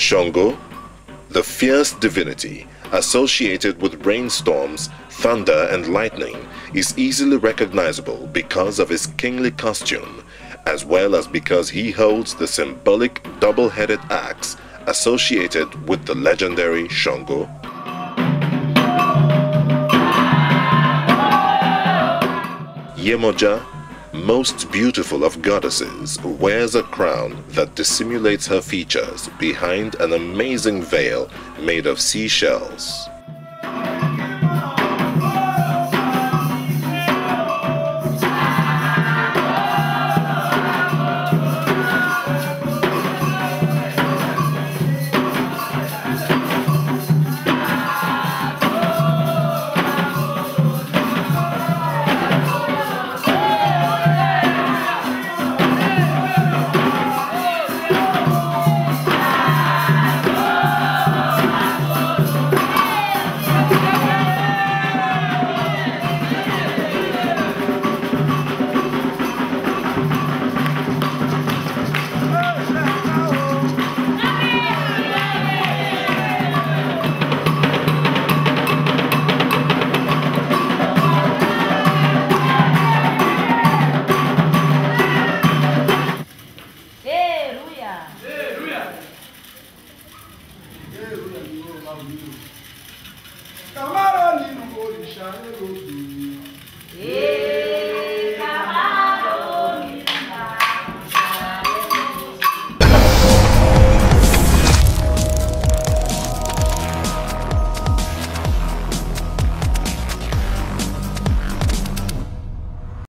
Shango, the fierce divinity associated with rainstorms, thunder and lightning, is easily recognizable because of his kingly costume, as well as because he holds the symbolic double-headed axe associated with the legendary Shango. Yemoja, most beautiful of goddesses, wears a crown that dissimulates her features behind an amazing veil made of seashells.